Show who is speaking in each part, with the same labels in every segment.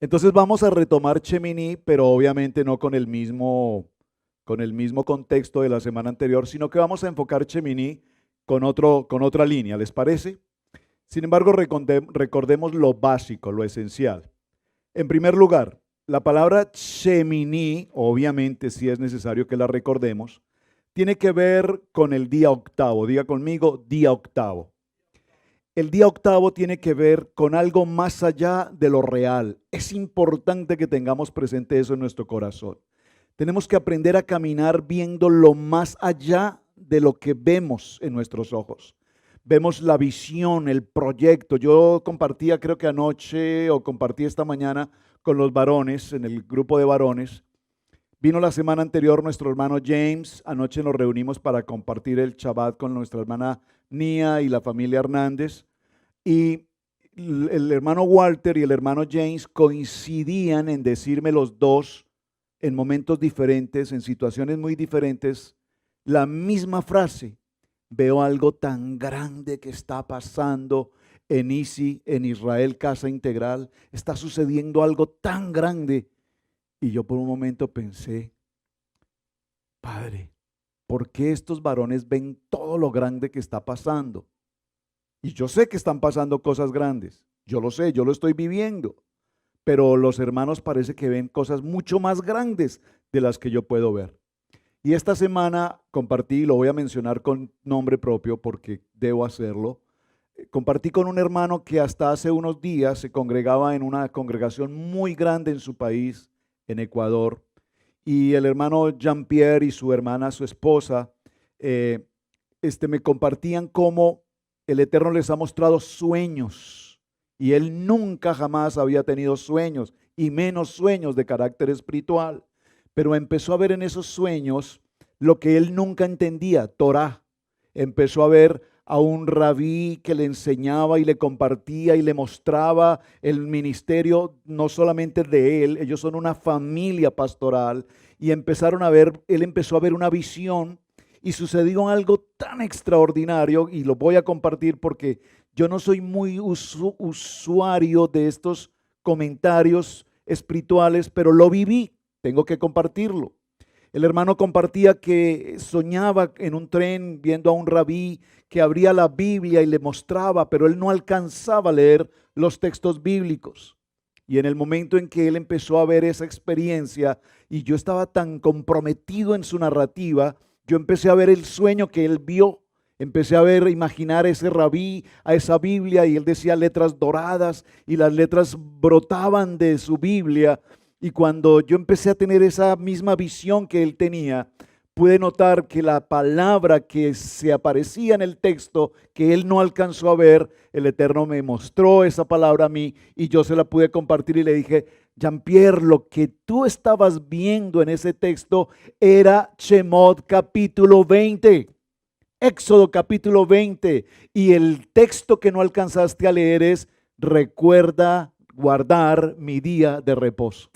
Speaker 1: Entonces vamos a retomar Cheminí, pero obviamente no con el mismo contexto de la semana anterior, sino que vamos a enfocar Cheminí con otra línea, ¿les parece? Sin embargo, recordemos lo básico, lo esencial. En primer lugar, la palabra Cheminí, obviamente si es necesario que la recordemos, tiene que ver con el día octavo. Diga conmigo, día octavo. El día octavo tiene que ver con algo más allá de lo real. Es importante que tengamos presente eso en nuestro corazón. Tenemos que aprender a caminar viendo lo más allá de lo que vemos en nuestros ojos. Vemos la visión, el proyecto. Yo compartía, creo que anoche o compartí esta mañana con los varones, en el grupo de varones. Vino la semana anterior nuestro hermano James. Anoche nos reunimos para compartir el Shabbat con nuestra hermana Nia y la familia Hernández. Y el hermano Walter y el hermano James coincidían en decirme los dos en momentos diferentes, en situaciones muy diferentes, la misma frase: veo algo tan grande que está pasando en ISI, en Israel Casa Integral, está sucediendo algo tan grande. Y yo por un momento pensé, Padre, ¿por qué estos varones ven todo lo grande que está pasando? Y yo sé que están pasando cosas grandes, yo lo sé, yo lo estoy viviendo, pero los hermanos parece que ven cosas mucho más grandes de las que yo puedo ver. Y esta semana compartí, lo voy a mencionar con nombre propio porque debo hacerlo, compartí con un hermano que hasta hace unos días se congregaba en una congregación muy grande en su país, en Ecuador, y el hermano Jean-Pierre y su hermana, su esposa, me compartían cómo el Eterno les ha mostrado sueños y él nunca jamás había tenido sueños y menos sueños de carácter espiritual, pero empezó a ver en esos sueños lo que él nunca entendía, Torah. Empezó a ver a un rabí que le enseñaba y le compartía y le mostraba el ministerio, no solamente de él, ellos son una familia pastoral, y empezaron a ver, él empezó a ver una visión y sucedió algo tan extraordinario, y lo voy a compartir porque yo no soy muy usuario de estos comentarios espirituales, pero lo viví, tengo que compartirlo. El hermano compartía que soñaba en un tren viendo a un rabí que abría la Biblia y le mostraba, pero él no alcanzaba a leer los textos bíblicos. Y en el momento en que él empezó a ver esa experiencia y yo estaba tan comprometido en su narrativa, yo empecé a ver el sueño que él vio. Empecé a ver, imaginar a ese rabí, a esa Biblia, y él decía letras doradas y las letras brotaban de su Biblia. Y cuando yo empecé a tener esa misma visión que él tenía, pude notar que la palabra que se aparecía en el texto, que él no alcanzó a ver, el Eterno me mostró esa palabra a mí y yo se la pude compartir y le dije: Jean-Pierre, lo que tú estabas viendo en ese texto era Shemot capítulo 20. Éxodo capítulo 20, y el texto que no alcanzaste a leer es: recuerda guardar mi día de reposo.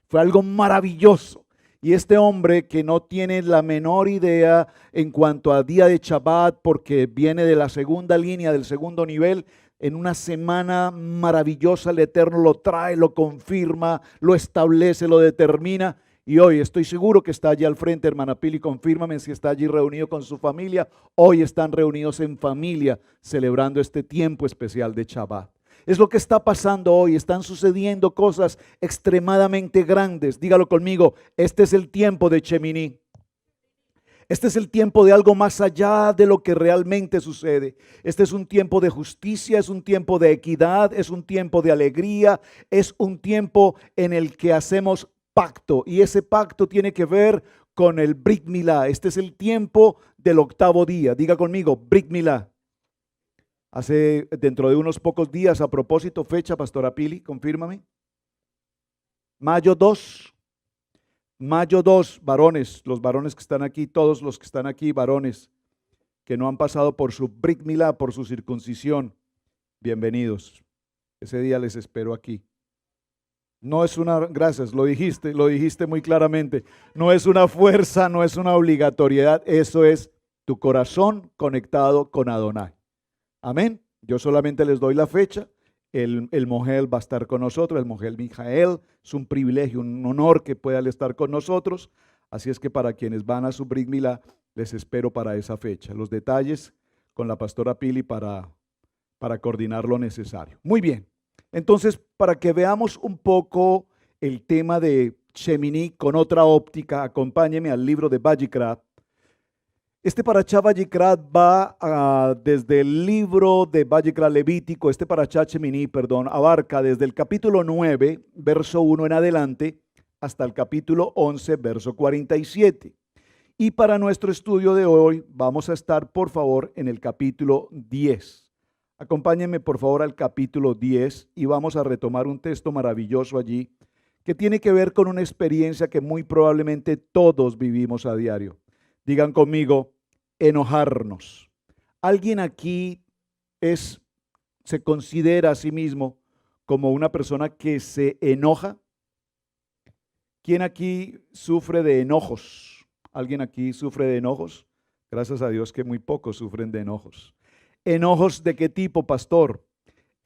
Speaker 1: Fue algo maravilloso. Y este hombre, que no tiene la menor idea en cuanto a día de Shabbat, porque viene de la segunda línea, del segundo nivel, en una semana maravillosa el Eterno lo trae, lo confirma, lo establece, lo determina. Y hoy estoy seguro que está allí al frente, hermana Pili, confírmame si está allí reunido con su familia. Hoy están reunidos en familia celebrando este tiempo especial de Shabbat. Es lo que está pasando hoy, están sucediendo cosas extremadamente grandes. Dígalo conmigo, este es el tiempo de Cheminí. Este es el tiempo de algo más allá de lo que realmente sucede. Este es un tiempo de justicia, es un tiempo de equidad, es un tiempo de alegría, es un tiempo en el que hacemos pacto, y ese pacto tiene que ver con el Brit Milá. Este es el tiempo del octavo día. Diga conmigo, Brit Milá. Dentro de unos pocos días, a propósito, fecha, Pastora Pili, confírmame. Mayo 2. Mayo 2, varones, los varones que están aquí, todos los que están aquí, varones, que no han pasado por su Brit Milá, por su circuncisión, bienvenidos. Ese día les espero aquí. No es una, gracias, lo dijiste muy claramente. No es una fuerza, no es una obligatoriedad, eso es tu corazón conectado con Adonai. Amén. Yo solamente les doy la fecha el Mogel va a estar con nosotros, el Mogel Mijael. Es un privilegio, un honor que pueda él estar con nosotros. Así es que para quienes van a su Brit Milá, les espero para esa fecha. Los detalles con la pastora Pili para coordinar lo necesario. Muy bien. Entonces, para que veamos un poco el tema de Shemini con otra óptica, acompáñeme al libro de Vayikra. Este parashá Vayikra va desde el libro de Vayikra Levítico, este parashá Shemini, abarca desde el capítulo 9, verso 1 en adelante, hasta el capítulo 11, verso 47. Y para nuestro estudio de hoy vamos a estar, por favor, en el capítulo 10. Acompáñenme, por favor, al capítulo 10 y vamos a retomar un texto maravilloso allí que tiene que ver con una experiencia que muy probablemente todos vivimos a diario. Digan conmigo, enojarnos. ¿Alguien aquí se considera a sí mismo como una persona que se enoja? ¿Quién aquí sufre de enojos? ¿Alguien aquí sufre de enojos? Gracias a Dios que muy pocos sufren de enojos. ¿Enojos de qué tipo, pastor?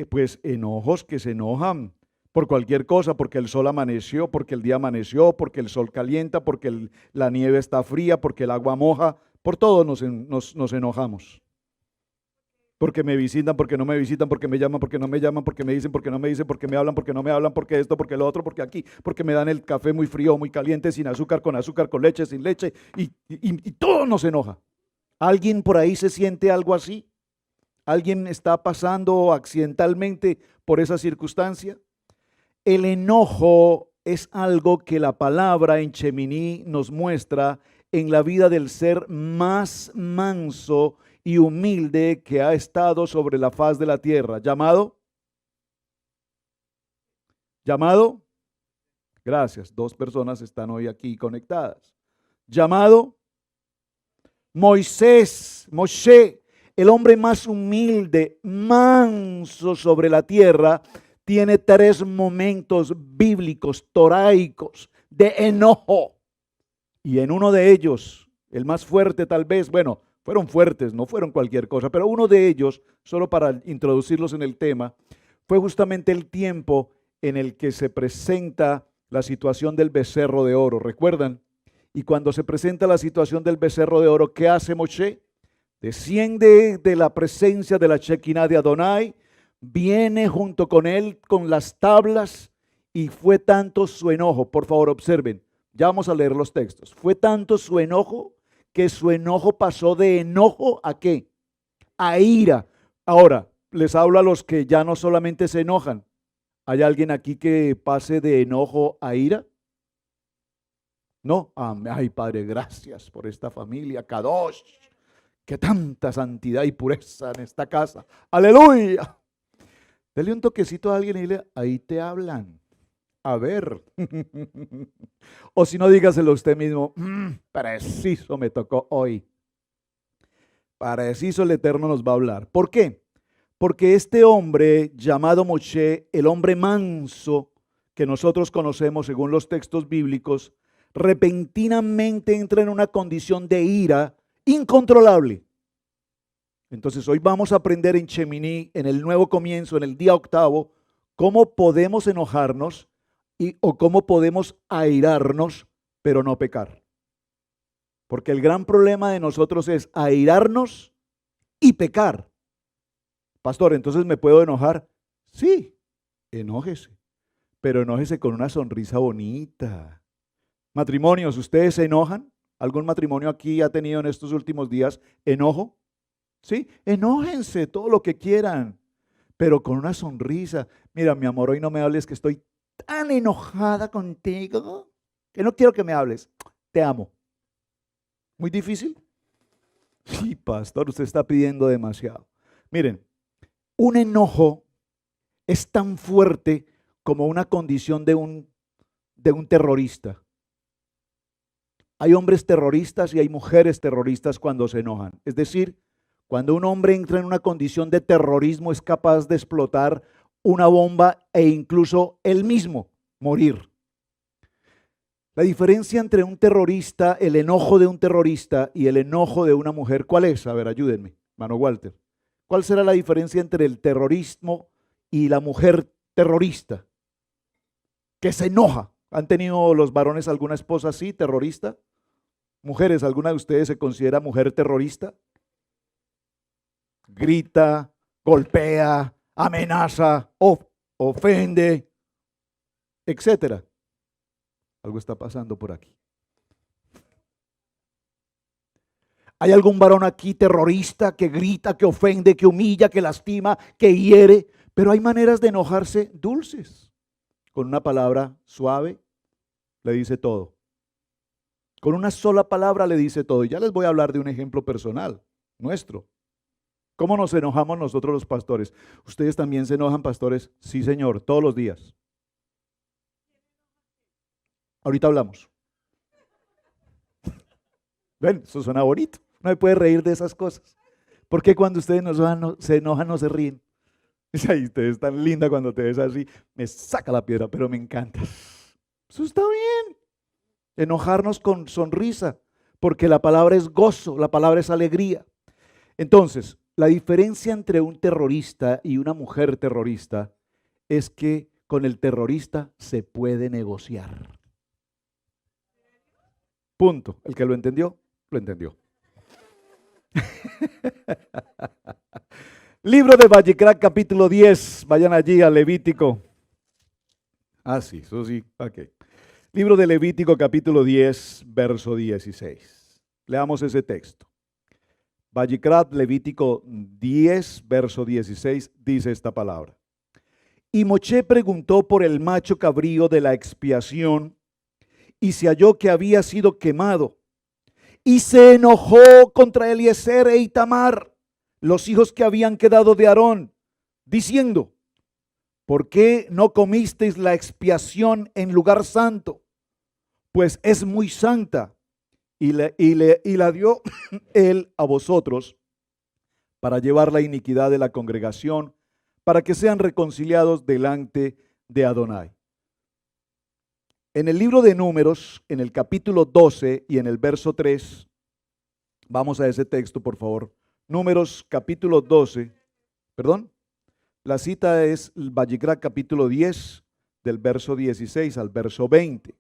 Speaker 1: Pues enojos que se enojan por cualquier cosa, porque el sol amaneció, porque el día amaneció, porque el sol calienta, porque la nieve está fría, porque el agua moja, por todo nos enojamos. Porque me visitan, porque no me visitan, porque me llaman, porque no me llaman, porque me dicen, porque no me dicen, porque me hablan, porque no me hablan, porque esto, porque lo otro, porque aquí, porque me dan el café muy frío, muy caliente, sin azúcar, con leche, sin leche, y todo nos enoja. ¿Alguien por ahí se siente algo así? ¿Alguien está pasando accidentalmente por esa circunstancia? El enojo es algo que la palabra en Shemini nos muestra en la vida del ser más manso y humilde que ha estado sobre la faz de la tierra. ¿Llamado? Gracias, 2 personas están hoy aquí conectadas. ¿Llamado? Moshe, el hombre más humilde, manso sobre la tierra, tiene 3 momentos bíblicos, toraicos, de enojo. Y en uno de ellos, el más fuerte tal vez, bueno, fueron fuertes, no fueron cualquier cosa, pero uno de ellos, solo para introducirlos en el tema, fue justamente el tiempo en el que se presenta la situación del becerro de oro. ¿Recuerdan? Y cuando se presenta la situación del becerro de oro, ¿qué hace Moshe? Desciende de la presencia de la Shekinah de Adonai, viene junto con él con las tablas y fue tanto su enojo. Por favor, observen, ya vamos a leer los textos. Fue tanto su enojo que su enojo pasó de enojo ¿a qué? A ira. Ahora, les hablo a los que ya no solamente se enojan. ¿Hay alguien aquí que pase de enojo a ira? No. Ay, Padre, gracias por esta familia, Kadosh. Que tanta santidad y pureza en esta casa. Aleluya. Dele un toquecito a alguien y dile, ahí te hablan. A ver. O si no, dígaselo usted mismo. Preciso me tocó hoy. Preciso el Eterno nos va a hablar. ¿Por qué? Porque este hombre llamado Moshe, el hombre manso que nosotros conocemos según los textos bíblicos, repentinamente entra en una condición de ira incontrolable. Entonces hoy vamos a aprender en Shemini, en el nuevo comienzo, en el día 8, cómo podemos enojarnos o cómo podemos airarnos, pero no pecar. Porque el gran problema de nosotros es airarnos y pecar. Pastor, ¿entonces me puedo enojar? Sí, enójese, pero enójese con una sonrisa bonita. Matrimonios, ¿ustedes se enojan? ¿Algún matrimonio aquí ha tenido en estos últimos días enojo? Sí, enójense todo lo que quieran, pero con una sonrisa. Mira, mi amor, hoy no me hables que estoy tan enojada contigo que no quiero que me hables. Te amo. ¿Muy difícil? Sí, pastor, usted está pidiendo demasiado. Miren, un enojo es tan fuerte como una condición de un terrorista. Hay hombres terroristas y hay mujeres terroristas cuando se enojan. Es decir, cuando un hombre entra en una condición de terrorismo es capaz de explotar una bomba e incluso él mismo morir. La diferencia entre un terrorista, el enojo de un terrorista y el enojo de una mujer, ¿cuál es? A ver, ayúdenme, hermano Walter. ¿Cuál será la diferencia entre el terrorismo y la mujer terrorista, que se enoja. ¿Han tenido los varones alguna esposa así, terrorista? Mujeres, ¿alguna de ustedes se considera mujer terrorista? Grita, golpea, amenaza, ofende, etcétera. Algo está pasando por aquí. ¿Hay algún varón aquí terrorista que grita, que ofende, que humilla, que lastima, que hiere? Pero hay maneras de enojarse dulces. Con una palabra suave le dice todo. Con una sola palabra le dice todo. Y ya les voy a hablar de un ejemplo personal, nuestro. ¿Cómo nos enojamos nosotros los pastores? ¿Ustedes también se enojan, pastores? Sí, señor, todos los días. Ahorita hablamos. Ven, eso suena bonito. No me puede reír de esas cosas. ¿Por qué cuando ustedes se enojan no se ríen? Ay, ustedes tan linda cuando te ves así. Me saca la piedra, pero me encanta. Eso está bien. Enojarnos con sonrisa, porque la palabra es gozo, la palabra es alegría. Entonces, la diferencia entre un terrorista y una mujer terrorista es que con el terrorista se puede negociar. Punto. El que lo entendió, lo entendió. Libro de Vallecrac, capítulo 10. Vayan allí a Levítico. Ah, sí, eso sí. Ok. Libro de Levítico, capítulo 10, verso 16. Leamos ese texto. Vallecrac, Levítico 10, verso 16, dice esta palabra. Y Moshe preguntó por el macho cabrío de la expiación, y se halló que había sido quemado. Y se enojó contra Eliezer e Itamar, los hijos que habían quedado de Aarón, diciendo: ¿por qué no comisteis la expiación en lugar santo? Pues es muy santa, y la dio él a vosotros para llevar la iniquidad de la congregación, para que sean reconciliados delante de Adonai. En el libro de Números, en el capítulo 12 y en el verso 3, vamos a ese texto, por favor. Números capítulo 12, perdón, la cita es Vallecrac capítulo 10, del verso 16 al verso 20.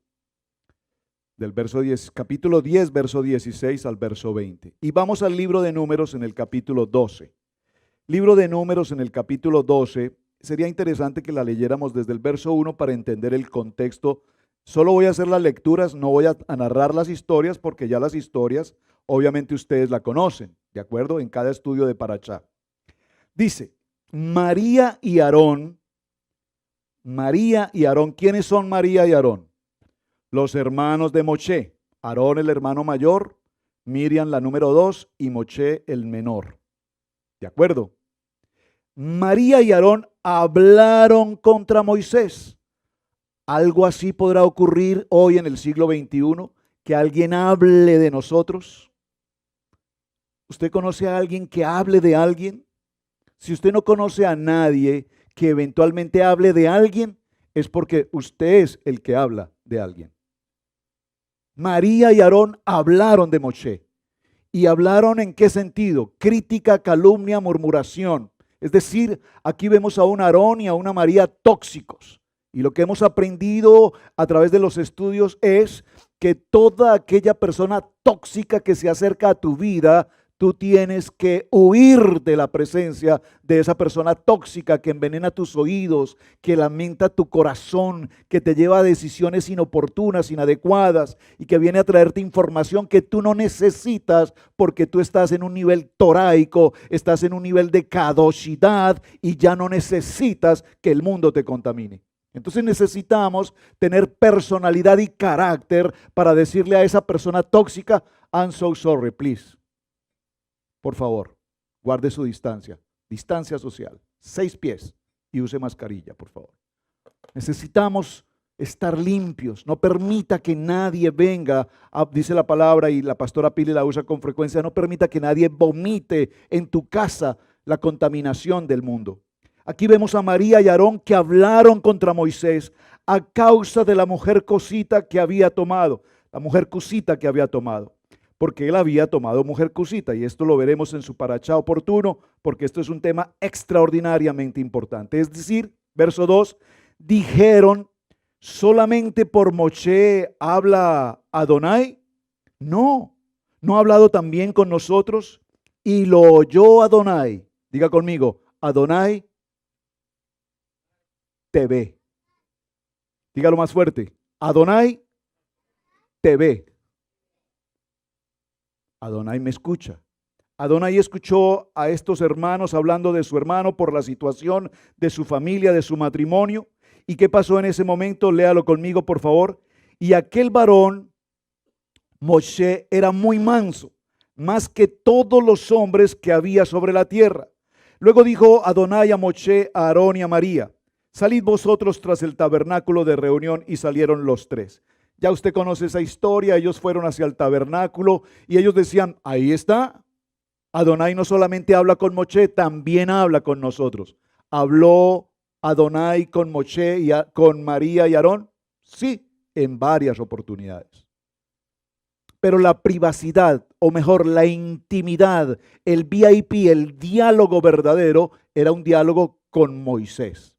Speaker 1: Del verso 10, capítulo 10, verso 16 al verso 20. Y vamos al libro de Números en el capítulo 12. Libro de Números en el capítulo 12, sería interesante que la leyéramos desde el verso 1 para entender el contexto. Solo voy a hacer las lecturas, no voy a narrar las historias, porque ya las historias, obviamente ustedes la conocen, ¿de acuerdo? En cada estudio de Parashá. Dice, María y Aarón, ¿quiénes son María y Aarón? Los hermanos de Moshe, Aarón el hermano mayor, Miriam la número 2 y Moshe el menor. ¿De acuerdo? María y Aarón hablaron contra Moisés. ¿Algo así podrá ocurrir hoy en el siglo XXI? ¿Que alguien hable de nosotros? ¿Usted conoce a alguien que hable de alguien? Si usted no conoce a nadie que eventualmente hable de alguien, es porque usted es el que habla de alguien. María y Aarón hablaron de Moshe. ¿Y hablaron en qué sentido? Crítica, calumnia, murmuración. Es decir, aquí vemos a un Aarón y a una María tóxicos. Y lo que hemos aprendido a través de los estudios es que toda aquella persona tóxica que se acerca a tu vida, tú tienes que huir de la presencia de esa persona tóxica que envenena tus oídos, que lamenta tu corazón, que te lleva a decisiones inoportunas, inadecuadas y que viene a traerte información que tú no necesitas porque tú estás en un nivel toraico, estás en un nivel de kadoshidad y ya no necesitas que el mundo te contamine. Entonces necesitamos tener personalidad y carácter para decirle a esa persona tóxica, I'm so sorry, please. Por favor, guarde su distancia, distancia social, 6 pies y use mascarilla, por favor. Necesitamos estar limpios, no permita que nadie venga, dice la palabra y la pastora Pili la usa con frecuencia, no permita que nadie vomite en tu casa la contaminación del mundo. Aquí vemos a María y Aarón que hablaron contra Moisés a causa de la mujer cosita que había tomado, la mujer cusita que había tomado. porque él había tomado mujer cusita, y esto lo veremos en su parashá oportuno, porque esto es un tema extraordinariamente importante. Es decir, verso 2, dijeron, ¿solamente por Moshe habla Adonai? No, ¿no ha hablado también con nosotros? Y lo oyó Adonai. Diga conmigo, Adonai te ve. Dígalo más fuerte, Adonai te ve. Adonai me escucha. Adonai escuchó a estos hermanos hablando de su hermano por la situación de su familia, de su matrimonio. ¿Y qué pasó en ese momento? Léalo conmigo, por favor. Y aquel varón, Moshe, era muy manso, más que todos los hombres que había sobre la tierra. Luego dijo Adonai a Moshe, a Aarón y a María, salid vosotros tras el tabernáculo de reunión, y salieron los tres. Ya usted conoce esa historia, ellos fueron hacia el tabernáculo y ellos decían, ahí está, Adonai no solamente habla con Moshe, también habla con nosotros. ¿Habló Adonai con Moshe y con María y Aarón? Sí, en varias oportunidades. Pero la privacidad, o mejor, la intimidad, el VIP, el diálogo verdadero, era un diálogo con Moisés.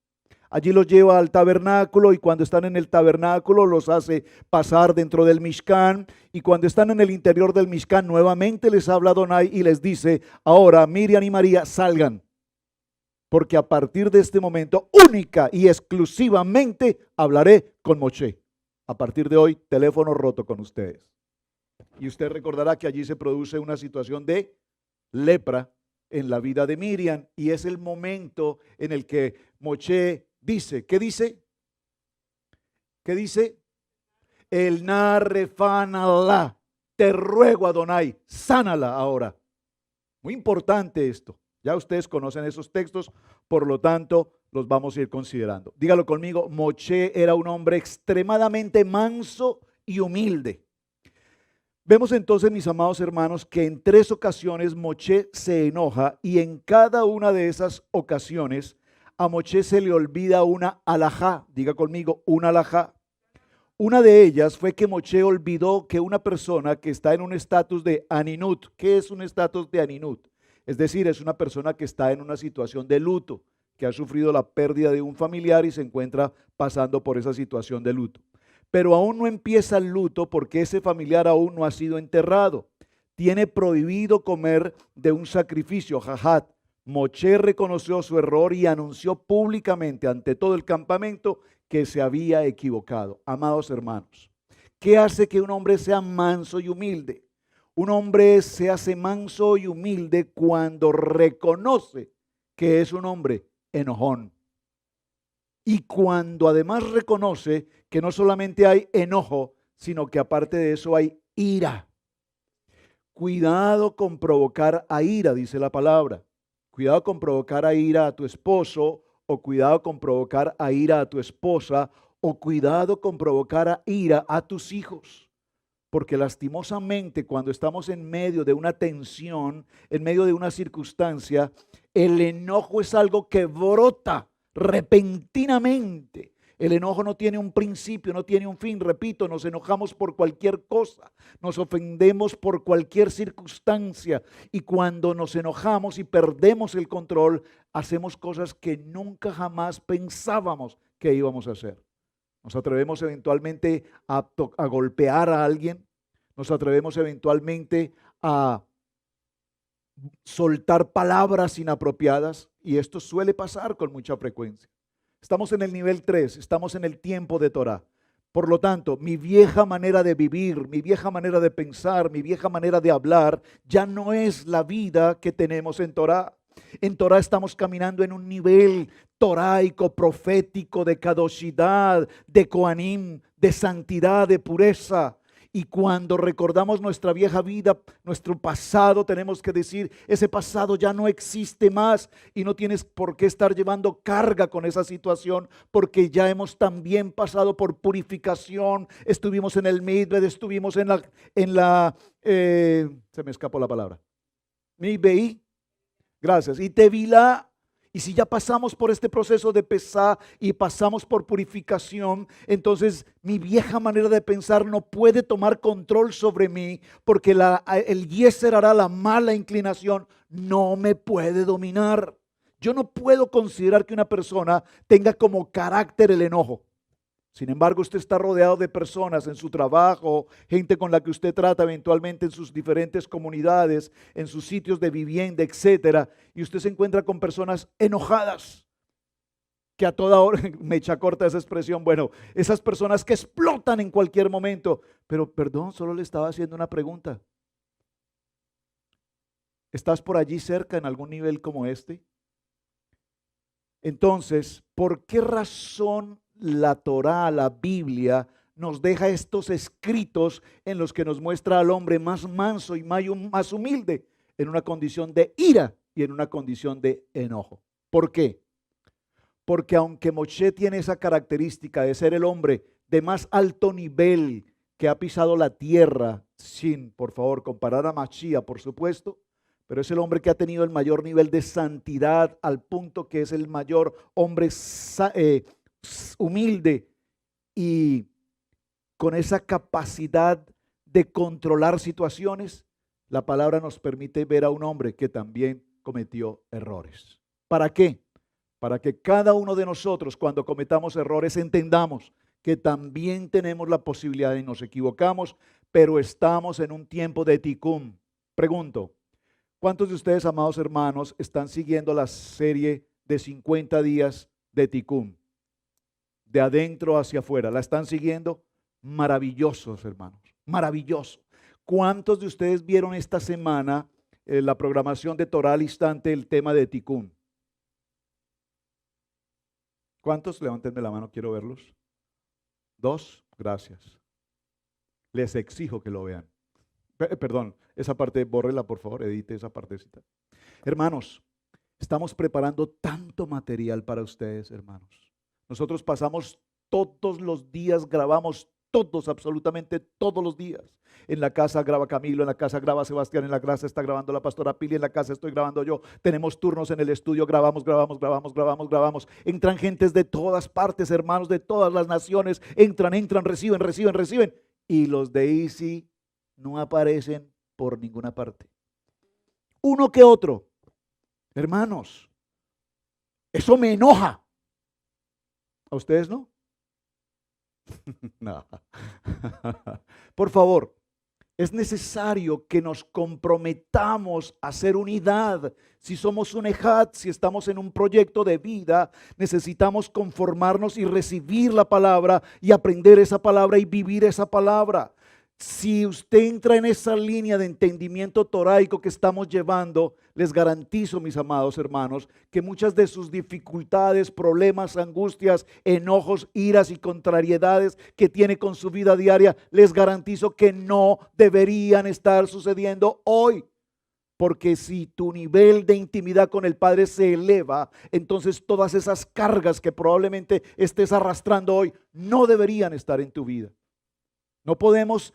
Speaker 1: Allí los lleva al tabernáculo, y cuando están en el tabernáculo los hace pasar dentro del Mishkan, y cuando están en el interior del Mishkan nuevamente les habla Adonai y les dice, ahora Miriam y María salgan, porque a partir de este momento única y exclusivamente hablaré con Moshe. A partir de hoy, teléfono roto con ustedes. Y usted recordará que allí se produce una situación de lepra en la vida de Miriam, y es el momento en el que Moshe dice, ¿qué dice? ¿Qué dice? El narrefanalá, te ruego Adonai, sánala ahora. Muy importante esto. Ya ustedes conocen esos textos, por lo tanto los vamos a ir considerando. Dígalo conmigo, Moshe era un hombre extremadamente manso y humilde. Vemos entonces, mis amados hermanos, que en 3 ocasiones Moshe se enoja, y en cada una de esas ocasiones a Moshe se le olvida una alajá. Diga conmigo, una alajá. Una de ellas fue que Moshe olvidó que una persona que está en un estatus de aninut, ¿qué es un estatus de aninut? Es decir, es una persona que está en una situación de luto, que ha sufrido la pérdida de un familiar y se encuentra pasando por esa situación de luto. Pero aún no empieza el luto porque ese familiar aún no ha sido enterrado. Tiene prohibido comer de un sacrificio, jajat. Moshe reconoció su error y anunció públicamente ante todo el campamento que se había equivocado. Amados hermanos, ¿qué hace que un hombre sea manso y humilde? Un hombre se hace manso y humilde cuando reconoce que es un hombre enojón. Y cuando además reconoce que no solamente hay enojo, sino que aparte de eso hay ira. Cuidado con provocar a ira, dice la palabra. Cuidado con provocar a ira a tu esposo, o cuidado con provocar a ira a tu esposa, o cuidado con provocar a ira a tus hijos. Porque lastimosamente cuando estamos en medio de una tensión, en medio de una circunstancia, el enojo es algo que brota repentinamente. El enojo no tiene un principio, no tiene un fin. Repito, nos enojamos por cualquier cosa, nos ofendemos por cualquier circunstancia, y cuando nos enojamos y perdemos el control, hacemos cosas que nunca jamás pensábamos que íbamos a hacer. Nos atrevemos eventualmente a golpear a alguien, nos atrevemos eventualmente a soltar palabras inapropiadas, y esto suele pasar con mucha frecuencia. Estamos en el nivel 3, estamos en el tiempo de Torah. Por lo tanto, mi vieja manera de vivir, mi vieja manera de pensar, mi vieja manera de hablar, ya no es la vida que tenemos en Torah. En Torah estamos caminando en un nivel toraico, profético, de kadoshidad, de kohanim, de santidad, de pureza. Y cuando recordamos nuestra vieja vida, nuestro pasado, tenemos que decir, ese pasado ya no existe más, y no tienes por qué estar llevando carga con esa situación, porque ya hemos también pasado por purificación. Estuvimos en el Midved, estuvimos en la se me escapó la palabra, Midvei, gracias, y Tevilá, Y si ya pasamos por este proceso de pesar y pasamos por purificación, entonces mi vieja manera de pensar no puede tomar control sobre mí, porque el Yetzer Hará, la mala inclinación, no me puede dominar. Yo no puedo considerar que una persona tenga como carácter el enojo. Sin embargo, usted está rodeado de personas en su trabajo, gente con la que usted trata eventualmente en sus diferentes comunidades, en sus sitios de vivienda, etcétera, y usted se encuentra con personas enojadas, que a toda hora, me echa corta esa expresión, bueno, esas personas que explotan en cualquier momento. Pero perdón, solo le estaba haciendo una pregunta. ¿Estás por allí cerca en algún nivel como este? Entonces, ¿por qué razón la Torá, la Biblia, nos deja estos escritos en los que nos muestra al hombre más manso y más humilde en una condición de ira y en una condición de enojo? ¿Por qué? Porque aunque Moshe tiene esa característica de ser el hombre de más alto nivel que ha pisado la tierra, sin, por favor, comparar a Mashiach, por supuesto, pero es el hombre que ha tenido el mayor nivel de santidad al punto que es el mayor hombre humilde y con esa capacidad de controlar situaciones. La palabra nos permite ver a un hombre que también cometió errores. ¿Para qué? Para que cada uno de nosotros, cuando cometamos errores, entendamos que también tenemos la posibilidad y nos equivocamos, pero estamos en un tiempo de tikkun. Pregunto, ¿cuántos de ustedes, amados hermanos, están siguiendo la serie de 50 días de tikkun? De adentro hacia afuera. ¿La están siguiendo? Maravillosos, hermanos. Maravilloso. ¿Cuántos de ustedes vieron esta semana la programación de Torah al Instante, el tema de tikkun? ¿Cuántos? Levántenme la mano, quiero verlos. 2, gracias. Les exijo que lo vean. Perdón, esa parte, bórrela por favor, edite esa partecita. Hermanos, estamos preparando tanto material para ustedes, hermanos. Nosotros pasamos todos los días, grabamos todos, absolutamente todos los días. En la casa graba Camilo, en la casa graba Sebastián, en la casa está grabando la pastora Pili, en la casa estoy grabando yo. Tenemos turnos en el estudio, grabamos. Entran gentes de todas partes, hermanos, de todas las naciones. Entran, reciben. Y los de Easy no aparecen por ninguna parte. Uno que otro. Hermanos, eso me enoja. ¿A ustedes no? No. Por favor, es necesario que nos comprometamos a hacer unidad. Si somos un ejad, si estamos en un proyecto de vida, necesitamos conformarnos y recibir la palabra y aprender esa palabra y vivir esa palabra. Si usted entra en esa línea de entendimiento toraico que estamos llevando, les garantizo, mis amados hermanos, que muchas de sus dificultades, problemas, angustias, enojos, iras y contrariedades que tiene con su vida diaria, les garantizo que no deberían estar sucediendo hoy. Porque si tu nivel de intimidad con el Padre se eleva, entonces todas esas cargas que probablemente estés arrastrando hoy no deberían estar en tu vida. No podemos,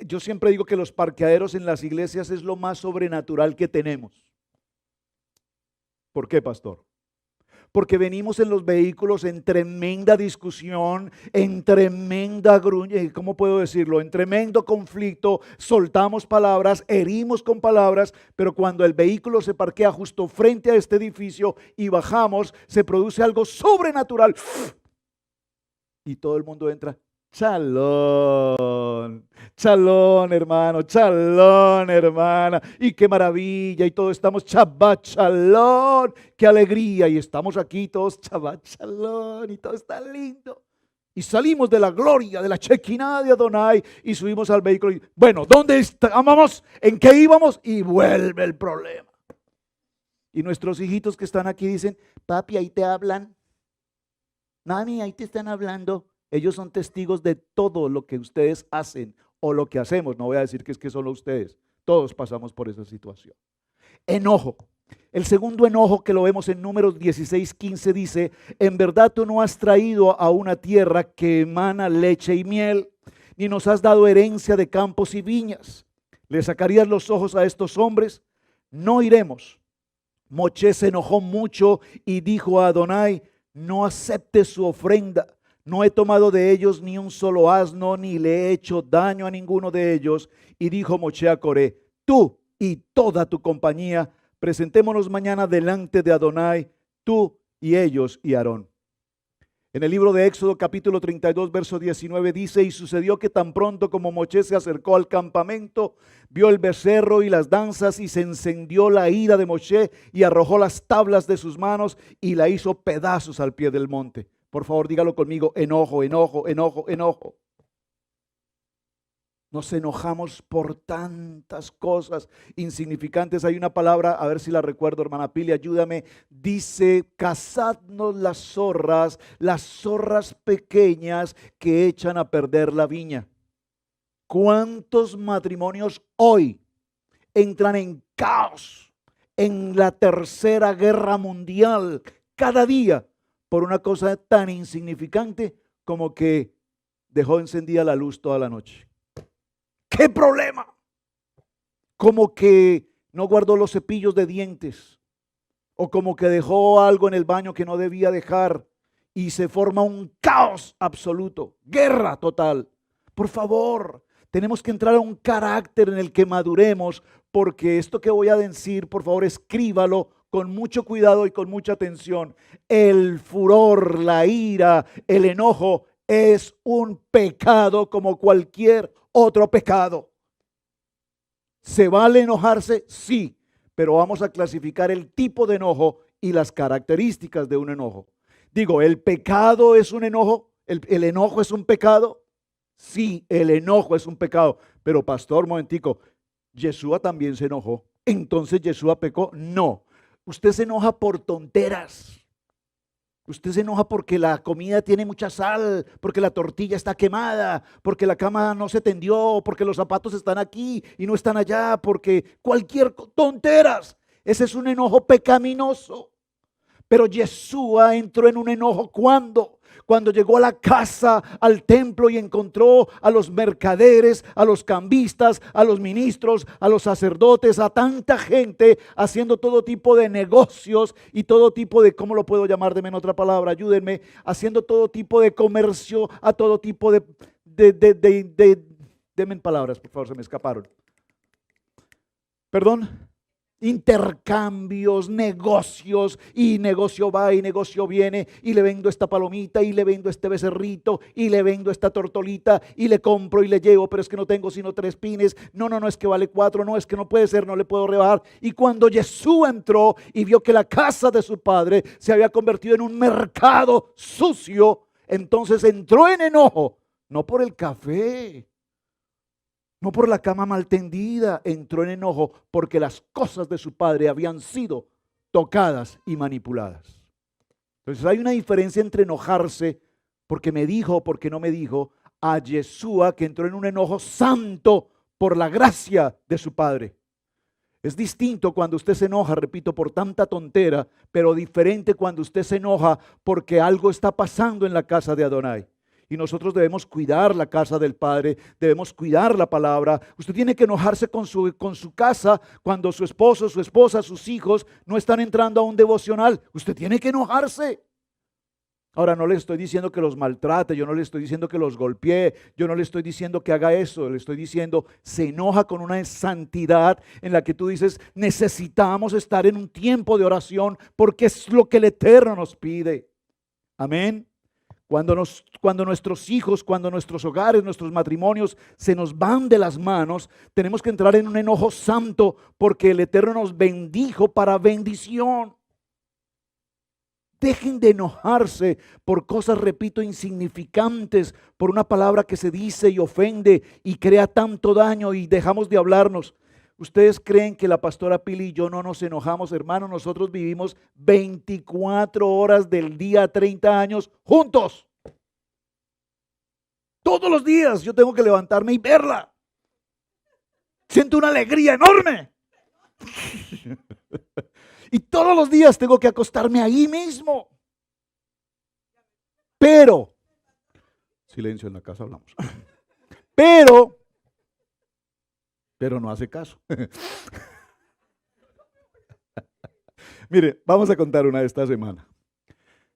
Speaker 1: yo siempre digo que los parqueaderos en las iglesias es lo más sobrenatural que tenemos. ¿Por qué, pastor? Porque venimos en los vehículos en tremenda discusión, en tremenda gruña, ¿cómo puedo decirlo? En tremendo conflicto, soltamos palabras, herimos con palabras, pero cuando el vehículo se parquea justo frente a este edificio y bajamos, se produce algo sobrenatural. Y todo el mundo entra. Shalom, shalom hermano, shalom hermana, y qué maravilla, y todos estamos Shabbat shalom, qué alegría, y estamos aquí todos Shabbat shalom, y todo está lindo. Y salimos de la gloria, de la Shekinah de Adonai, y subimos al vehículo, y bueno, ¿dónde estábamos? ¿En qué íbamos? Y vuelve el problema. Y nuestros hijitos que están aquí dicen, papi, ahí te hablan, mami, ahí te están hablando. Ellos son testigos de todo lo que ustedes hacen o lo que hacemos. No voy a decir que es que solo ustedes. Todos pasamos por esa situación. Enojo. El segundo enojo que lo vemos en Números 16:15 dice, en verdad tú no has traído a una tierra que emana leche y miel, ni nos has dado herencia de campos y viñas. ¿Le sacarías los ojos a estos hombres? No iremos. Moisés se enojó mucho y dijo a Adonai: no acepte su ofrenda. No he tomado de ellos ni un solo asno, ni le he hecho daño a ninguno de ellos. Y dijo Moisés a Coré: tú y toda tu compañía, presentémonos mañana delante de Adonai, tú y ellos y Aarón. En el libro de Éxodo capítulo 32 verso 19 dice: y sucedió que tan pronto como Moisés se acercó al campamento, vio el becerro y las danzas, y se encendió la ira de Moisés, y arrojó las tablas de sus manos y la hizo pedazos al pie del monte. Por favor, dígalo conmigo: enojo, enojo, enojo, enojo. Nos enojamos por tantas cosas insignificantes. Hay una palabra, a ver si la recuerdo, hermana Pili, ayúdame. Dice: cazadnos las zorras pequeñas que echan a perder la viña. ¿Cuántos matrimonios hoy entran en caos, en la tercera guerra mundial, cada día, por una cosa tan insignificante como que dejó encendida la luz toda la noche? ¿Qué problema? Como que no guardó los cepillos de dientes, o como que dejó algo en el baño que no debía dejar, y se forma un caos absoluto, guerra total. Por favor, tenemos que entrar a un carácter en el que maduremos, porque esto que voy a decir, por favor, escríbalo con mucho cuidado y con mucha atención. El furor, la ira, el enojo es un pecado como cualquier otro pecado. ¿Se vale enojarse? Sí, pero vamos a clasificar el tipo de enojo y las características de un enojo. Digo, ¿el pecado es un enojo? ¿El enojo es un pecado? Sí, el enojo es un pecado. Pero pastor, momentico, Yeshua también se enojó. ¿Entonces Yeshua pecó? No. Usted se enoja por tonteras. Usted se enoja porque la comida tiene mucha sal, porque la tortilla está quemada, porque la cama no se tendió, porque los zapatos están aquí y no están allá, porque cualquier tonteras. Ese es un enojo pecaminoso. Pero Yeshua entró en un enojo cuando llegó a la casa, al templo, y encontró a los mercaderes, a los cambistas, a los ministros, a los sacerdotes, a tanta gente haciendo todo tipo de negocios y todo tipo de, ¿cómo lo puedo llamar? Deme otra palabra, ayúdenme, haciendo todo tipo de comercio, a todo tipo denme palabras, por favor, se me escaparon. Perdón. Intercambios, negocios, y negocio va y negocio viene, y le vendo esta palomita y le vendo este becerrito y le vendo esta tortolita y le compro y le llevo, pero es que no tengo sino 3 pines, no, es que vale 4, no, es que no puede ser, no le puedo rebajar. Y cuando Jesús entró y vio que la casa de su padre se había convertido en un mercado sucio, entonces entró en enojo, no por el café, no por la cama mal tendida, entró en enojo porque las cosas de su padre habían sido tocadas y manipuladas. Entonces hay una diferencia entre enojarse porque me dijo o porque no me dijo, a Yeshua, que entró en un enojo santo por la gracia de su padre. Es distinto cuando usted se enoja, repito, por tanta tontera, pero diferente cuando usted se enoja porque algo está pasando en la casa de Adonai. Y nosotros debemos cuidar la casa del Padre, debemos cuidar la palabra. Usted tiene que enojarse con su casa cuando su esposo, su esposa, sus hijos no están entrando a un devocional. Usted tiene que enojarse. Ahora, no le estoy diciendo que los maltrate, yo no le estoy diciendo que los golpee, yo no le estoy diciendo que haga eso, le estoy diciendo, se enoja con una santidad en la que tú dices, necesitamos estar en un tiempo de oración porque es lo que el Eterno nos pide. Amén. Cuando nuestros hijos, cuando nuestros hogares, nuestros matrimonios se nos van de las manos, tenemos que entrar en un enojo santo porque el Eterno nos bendijo para bendición. Dejen de enojarse por cosas, repito, insignificantes, por una palabra que se dice y ofende y crea tanto daño y dejamos de hablarnos. ¿Ustedes creen que la pastora Pili y yo no nos enojamos, hermano? Nosotros vivimos 24 horas del día, 30 años juntos. Todos los días yo tengo que levantarme y verla. Siento una alegría enorme. Y todos los días tengo que acostarme ahí mismo. Pero, silencio en la casa, hablamos. Pero no hace caso. Mire, vamos a contar una de esta semana.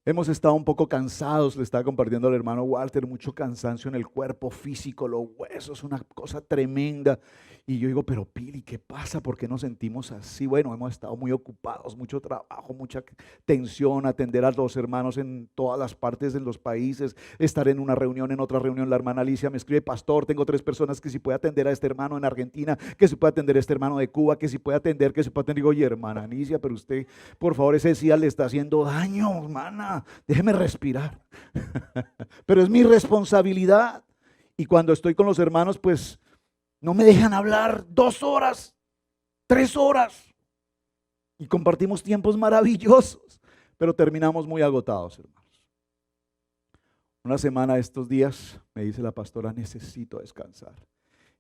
Speaker 1: Hemos estado un poco cansados, le estaba compartiendo al hermano Walter, mucho cansancio en el cuerpo físico, los huesos, una cosa tremenda. Y yo digo, pero Pili, ¿qué pasa? ¿Por qué nos sentimos así? Bueno, hemos estado muy ocupados, mucho trabajo, mucha tensión, atender a los hermanos en todas las partes de los países, estar en una reunión, en otra reunión. La hermana Alicia me escribe, pastor, tengo 3 personas que si puede atender a este hermano en Argentina, que si puede atender a este hermano de Cuba, que si puede atender, que si puede atender. Digo, oye, hermana Alicia, pero usted, por favor, ese SIDA le está haciendo daño, hermana, déjeme respirar. Pero es mi responsabilidad. Y cuando estoy con los hermanos, pues no me dejan hablar 2 horas, 3 horas. Y compartimos tiempos maravillosos, pero terminamos muy agotados, hermanos. Una semana de estos días me dice la pastora, necesito descansar.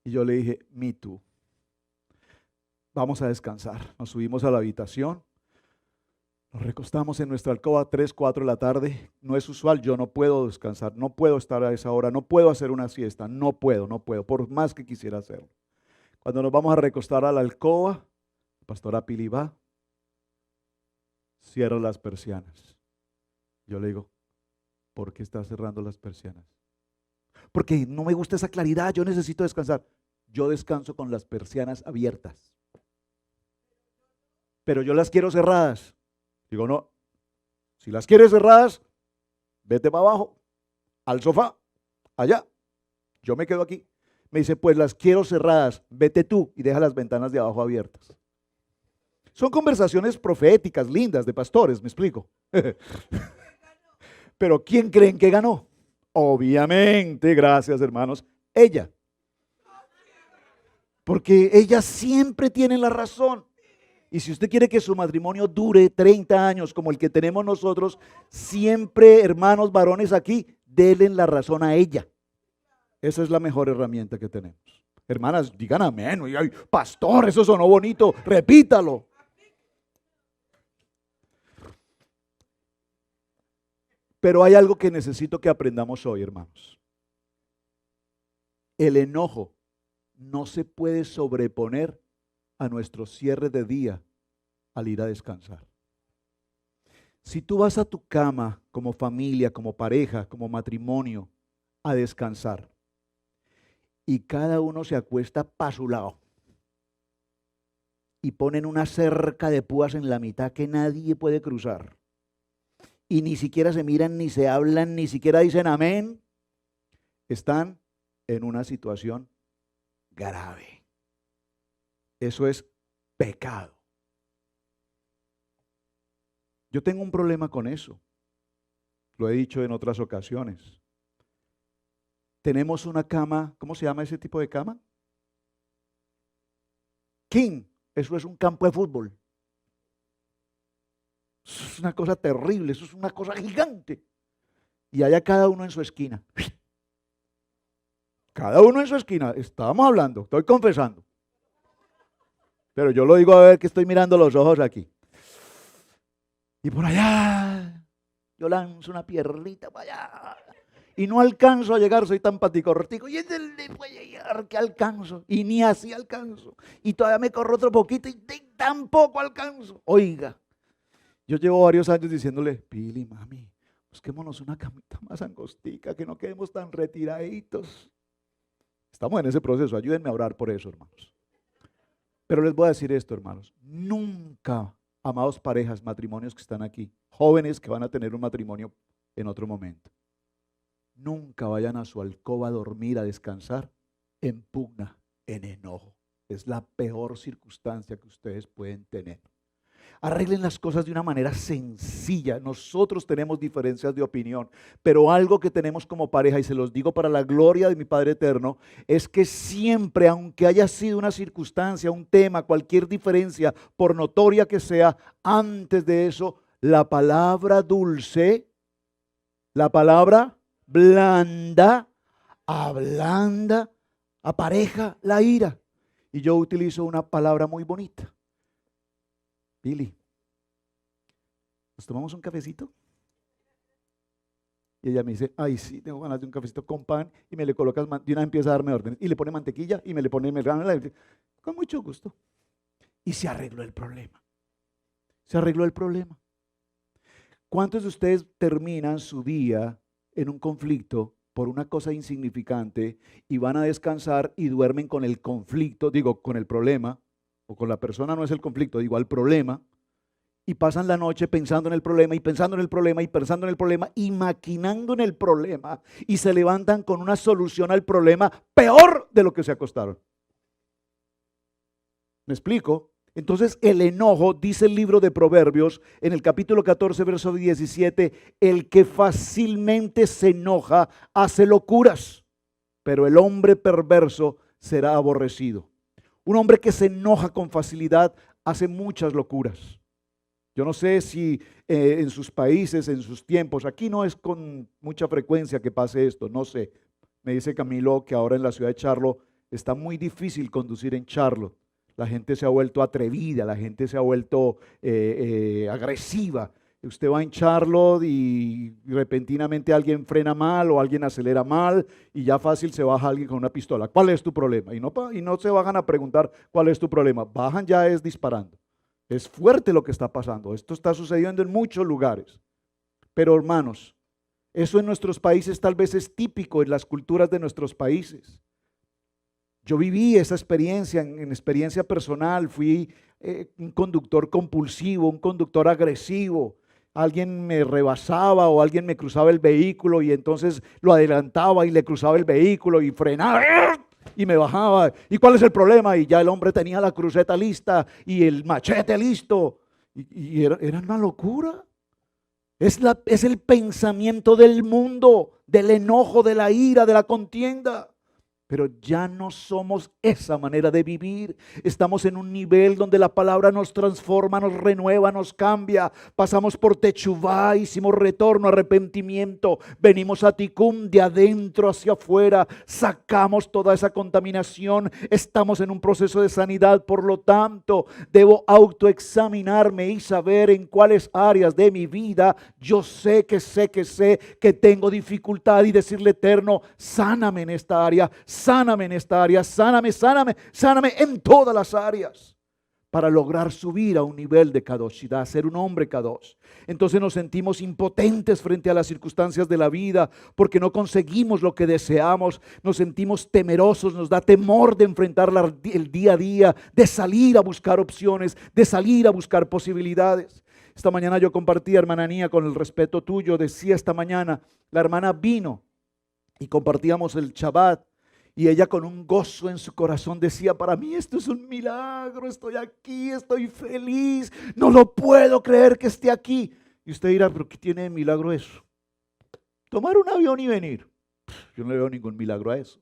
Speaker 1: Y yo le dije, me too. Vamos a descansar. Nos subimos a la habitación. Nos recostamos en nuestra alcoba 3, 4 de la tarde. No es usual, yo no puedo descansar, no puedo estar a esa hora, no puedo hacer una siesta, no puedo, por más que quisiera hacerlo. Cuando nos vamos a recostar a la alcoba, la pastora Pili va, cierra las persianas. Yo le digo, ¿por qué estás cerrando las persianas? Porque no me gusta esa claridad, yo necesito descansar. Yo descanso con las persianas abiertas, pero yo las quiero cerradas. Digo, no, si las quieres cerradas, vete para abajo, al sofá, allá, yo me quedo aquí. Me dice, pues las quiero cerradas, vete tú y deja las ventanas de abajo abiertas. Son conversaciones proféticas, lindas, de pastores, me explico. Pero ¿quién creen que ganó? Obviamente, gracias hermanos, ella. Porque ella siempre tiene la razón. Y si usted quiere que su matrimonio dure 30 años como el que tenemos nosotros, siempre, hermanos varones aquí, denle la razón a ella. Esa es la mejor herramienta que tenemos. Hermanas, digan amén. Ay, pastor, eso sonó bonito, repítalo. Pero hay algo que necesito que aprendamos hoy, hermanos. El enojo no se puede sobreponer a nuestro cierre de día al ir a descansar. Si tú vas a tu cama como familia, como pareja, como matrimonio, a descansar y cada uno se acuesta para su lado y ponen una cerca de púas en la mitad que nadie puede cruzar y ni siquiera se miran, ni se hablan, ni siquiera dicen amén, están en una situación grave. Eso es pecado. Yo tengo un problema con eso. Lo he dicho en otras ocasiones. Tenemos una cama, ¿cómo se llama ese tipo de cama? King. Eso es un campo de fútbol. Eso es una cosa terrible, eso es una cosa gigante. Y allá cada uno en su esquina. Cada uno en su esquina. Estábamos hablando, estoy confesando. Pero yo lo digo a ver que estoy mirando los ojos aquí. Y por allá, yo lanzo una piernita para allá. Y no alcanzo a llegar, soy tan paticortico. Y puede llegar que alcanzo. Y ni así alcanzo. Y todavía me corro otro poquito y tampoco alcanzo. Oiga, yo llevo varios años diciéndole, Pili, mami, busquémonos una camita más angostica, que no quedemos tan retiraditos. Estamos en ese proceso, ayúdenme a orar por eso, hermanos. Pero les voy a decir esto, hermanos, nunca, amados parejas, matrimonios que están aquí, jóvenes que van a tener un matrimonio en otro momento, nunca vayan a su alcoba a dormir, a descansar en pugna, en enojo. Es la peor circunstancia que ustedes pueden tener. Arreglen las cosas de una manera sencilla. Nosotros tenemos diferencias de opinión, pero algo que tenemos como pareja, y se los digo para la gloria de mi Padre Eterno, es que siempre, aunque haya sido una circunstancia, un tema, cualquier diferencia, por notoria que sea, antes de eso, la palabra dulce, la palabra blanda, ablanda, apareja la ira. Y yo utilizo una palabra muy bonita. Pili, ¿nos tomamos un cafecito? Y ella me dice, ay sí, tengo ganas de un cafecito con pan, y me le colocas, de una empieza a darme órdenes, y le pone mantequilla, y me le pone, con mucho gusto. Y se arregló el problema. Se arregló el problema. ¿Cuántos de ustedes terminan su día en un conflicto por una cosa insignificante y van a descansar y duermen con el conflicto, digo, con el problema, o con la persona no es el conflicto, digo, al problema, y pasan la noche pensando en el problema y pensando en el problema y pensando en el problema y maquinando en el problema y se levantan con una solución al problema peor de lo que se acostaron? ¿Me explico? Entonces el enojo, dice el libro de Proverbios en el capítulo 14, verso 17, el que fácilmente se enoja hace locuras, pero el hombre perverso será aborrecido. Un hombre que se enoja con facilidad hace muchas locuras. Yo no sé si en sus países, en sus tiempos, aquí no es con mucha frecuencia que pase esto, no sé. Me dice Camilo que ahora en la ciudad de Charlotte está muy difícil conducir en Charlotte. La gente se ha vuelto atrevida, la gente se ha vuelto agresiva. Usted va en Charlotte y repentinamente alguien frena mal o alguien acelera mal y ya fácil se baja alguien con una pistola. ¿Cuál es tu problema? Y no se bajan a preguntar cuál es tu problema. Bajan ya es disparando. Es fuerte lo que está pasando. Esto está sucediendo en muchos lugares. Pero hermanos, eso en nuestros países tal vez es típico en las culturas de nuestros países. Yo viví esa experiencia en experiencia personal, fui un conductor compulsivo, un conductor agresivo. Alguien me rebasaba o alguien me cruzaba el vehículo y entonces lo adelantaba y le cruzaba el vehículo y frenaba y me bajaba. ¿Y cuál es el problema? Y ya el hombre tenía la cruceta lista y el machete listo. Y era una locura. Es el pensamiento del mundo, del enojo, de la ira, de la contienda. Pero ya no somos esa manera de vivir. Estamos en un nivel donde la palabra nos transforma, nos renueva, nos cambia. Pasamos por Techuvá, hicimos retorno, arrepentimiento. Venimos a Tikkun de adentro hacia afuera. Sacamos toda esa contaminación. Estamos en un proceso de sanidad. Por lo tanto, debo autoexaminarme y saber en cuáles áreas de mi vida yo sé que tengo dificultad y decirle, Eterno, sáname en esta área. Sáname en esta área, sáname en todas las áreas para lograr subir a un nivel de kadoshidad, ser un hombre kadosh. Entonces nos sentimos impotentes frente a las circunstancias de la vida porque no conseguimos lo que deseamos, nos sentimos temerosos, nos da temor de enfrentar el día a día, de salir a buscar opciones, de salir a buscar posibilidades. Esta mañana yo compartí, hermana Nia, con el respeto tuyo, decía esta mañana, la hermana vino y compartíamos el Shabbat. Y ella con un gozo en su corazón decía, para mí esto es un milagro, estoy aquí, estoy feliz, no lo puedo creer que esté aquí. Y usted dirá, pero ¿qué tiene de milagro eso? Tomar un avión y venir. Yo no le veo ningún milagro a eso.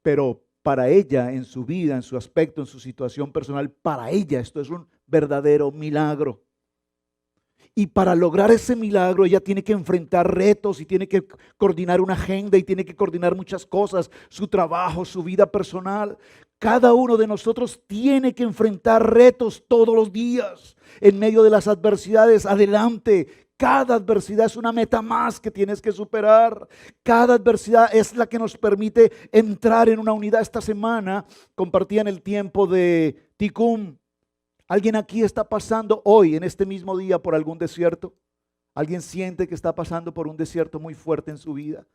Speaker 1: Pero para ella, en su vida, en su aspecto, en su situación personal, para ella esto es un verdadero milagro. Y para lograr ese milagro ella tiene que enfrentar retos y tiene que coordinar una agenda y tiene que coordinar muchas cosas, su trabajo, su vida personal. Cada uno de nosotros tiene que enfrentar retos todos los días en medio de las adversidades. Adelante, cada adversidad es una meta más que tienes que superar. Cada adversidad es la que nos permite entrar en una unidad. Esta semana compartía en el tiempo de Tikkun. ¿Alguien aquí está pasando hoy, en este mismo día, por algún desierto? ¿Alguien siente que está pasando por un desierto muy fuerte en su vida?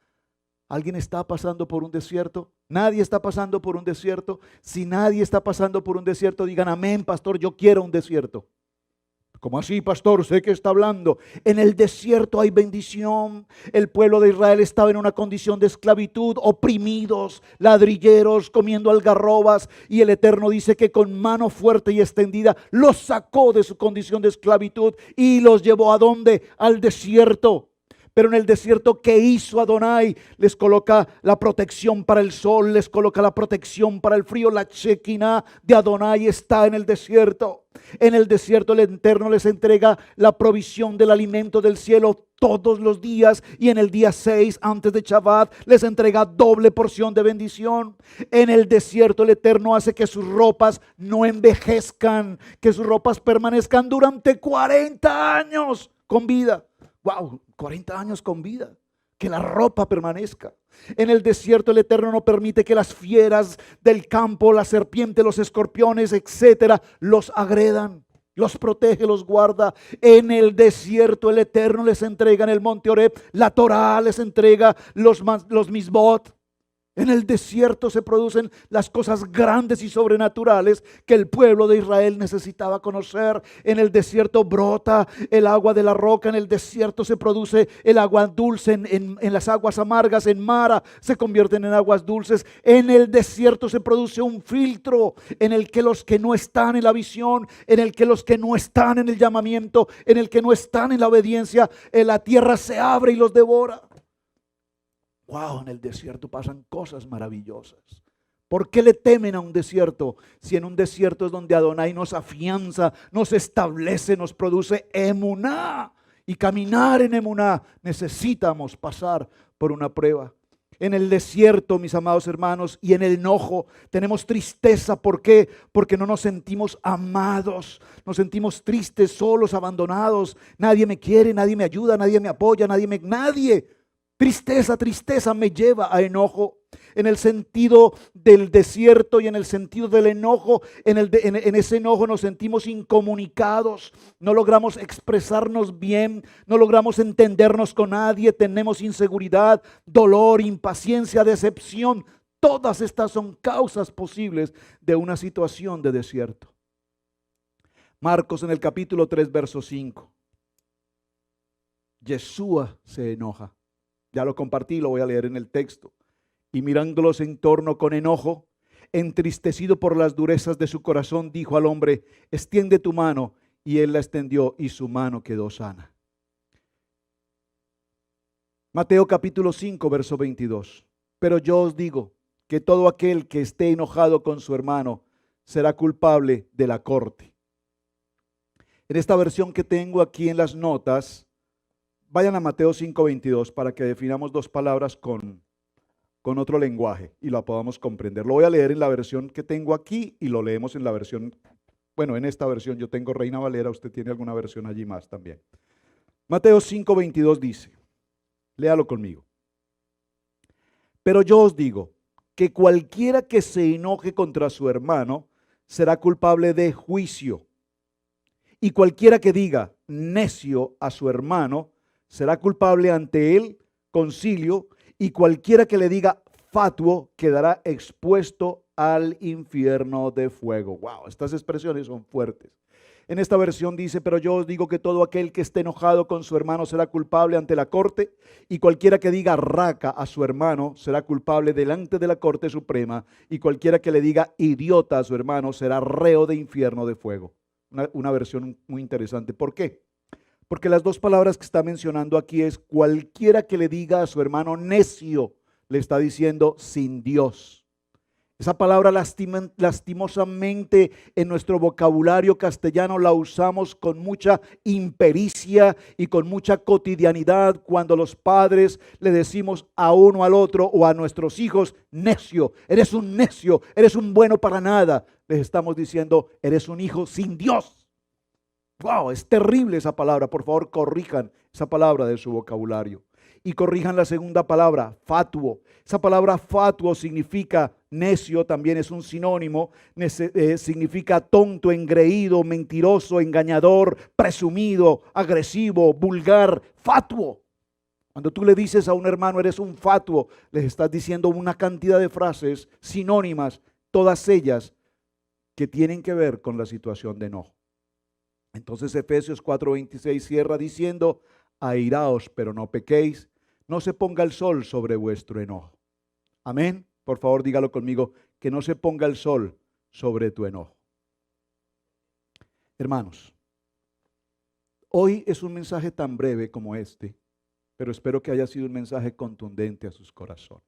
Speaker 1: ¿Alguien está pasando por un desierto? ¿Nadie está pasando por un desierto? Si nadie está pasando por un desierto, digan amén, pastor, yo quiero un desierto. ¿Cómo así, pastor? ¿Sé que está hablando? En el desierto hay bendición. El pueblo de Israel estaba en una condición de esclavitud, oprimidos, ladrilleros, comiendo algarrobas. Y el Eterno dice que con mano fuerte y extendida los sacó de su condición de esclavitud y los llevó ¿a dónde? Al desierto. Pero en el desierto, ¿qué hizo Adonai? Les coloca la protección para el sol, les coloca la protección para el frío. La Shekinah de Adonai está en el desierto. En el desierto el Eterno les entrega la provisión del alimento del cielo todos los días. Y en el día 6, antes de Shabbat, les entrega doble porción de bendición. En el desierto el Eterno hace que sus ropas no envejezcan, que sus ropas permanezcan durante 40 años con vida. Wow, 40 años con vida, que la ropa permanezca. En el desierto el Eterno no permite que las fieras del campo, la serpiente, los escorpiones, etcétera, los agredan. Los protege, los guarda. En el desierto el Eterno les entrega en el monte Horeb. La Torá les entrega los misbot. En el desierto se producen las cosas grandes y sobrenaturales que el pueblo de Israel necesitaba conocer. En el desierto brota el agua de la roca. En el desierto se produce el agua dulce. En las aguas amargas, en Mara, se convierten en aguas dulces. En el desierto se produce un filtro en el que los que no están en la visión, en el que los que no están en el llamamiento, en el que no están en la obediencia, la tierra se abre y los devora. Wow, en el desierto pasan cosas maravillosas. ¿Por qué le temen a un desierto? Si en un desierto es donde Adonai nos afianza, nos establece, nos produce emuná. Y caminar en emuná necesitamos pasar por una prueba. En el desierto, mis amados hermanos, y en el enojo tenemos tristeza. ¿Por qué? Porque no nos sentimos amados, nos sentimos tristes, solos, abandonados. Nadie me quiere, nadie me ayuda, nadie me apoya, nadie. Tristeza me lleva a enojo. En el sentido del desierto y en el sentido del enojo, en ese enojo nos sentimos incomunicados, no logramos expresarnos bien, no logramos entendernos con nadie, tenemos inseguridad, dolor, impaciencia, decepción. Todas estas son causas posibles de una situación de desierto. Marcos en el capítulo 3, verso 5. Yeshua se enoja. Ya lo compartí, lo voy a leer en el texto. Y mirándolos en torno con enojo, entristecido por las durezas de su corazón, dijo al hombre: extiende tu mano. Y él la extendió y su mano quedó sana. Mateo capítulo 5, verso 22. Pero yo os digo que todo aquel que esté enojado con su hermano será culpable de la corte. En esta versión que tengo aquí en las notas, vayan a Mateo 5:22 para que definamos dos palabras con otro lenguaje y lo podamos comprender. Lo voy a leer en la versión que tengo aquí y lo leemos en la versión, bueno, en esta versión yo tengo Reina Valera, usted tiene alguna versión allí más también. Mateo 5:22 dice, léalo conmigo. Pero yo os digo que cualquiera que se enoje contra su hermano será culpable de juicio. Y cualquiera que diga necio a su hermano será culpable ante el concilio, y cualquiera que le diga fatuo quedará expuesto al infierno de fuego. Wow, estas expresiones son fuertes. En esta versión dice, pero yo os digo que todo aquel que esté enojado con su hermano será culpable ante la corte, y cualquiera que diga raca a su hermano será culpable delante de la corte suprema, y cualquiera que le diga idiota a su hermano será reo de infierno de fuego. Una versión muy interesante. ¿Por qué? Porque las dos palabras que está mencionando aquí es cualquiera que le diga a su hermano necio, le está diciendo sin Dios. Esa palabra lastimosamente en nuestro vocabulario castellano la usamos con mucha impericia y con mucha cotidianidad cuando los padres le decimos a uno al otro o a nuestros hijos, necio, eres un bueno para nada. Les estamos diciendo, eres un hijo sin Dios. Wow, es terrible esa palabra. Por favor, corrijan esa palabra de su vocabulario. Y corrijan la segunda palabra, fatuo. Esa palabra fatuo significa necio, también es un sinónimo. Significa tonto, engreído, mentiroso, engañador, presumido, agresivo, vulgar. Fatuo. Cuando tú le dices a un hermano, eres un fatuo, les estás diciendo una cantidad de frases sinónimas, todas ellas que tienen que ver con la situación de enojo. Entonces Efesios 4:26 cierra diciendo, airaos pero no pequéis, no se ponga el sol sobre vuestro enojo. Amén. Por favor dígalo conmigo, que no se ponga el sol sobre tu enojo. Hermanos, hoy es un mensaje tan breve como este, pero espero que haya sido un mensaje contundente a sus corazones.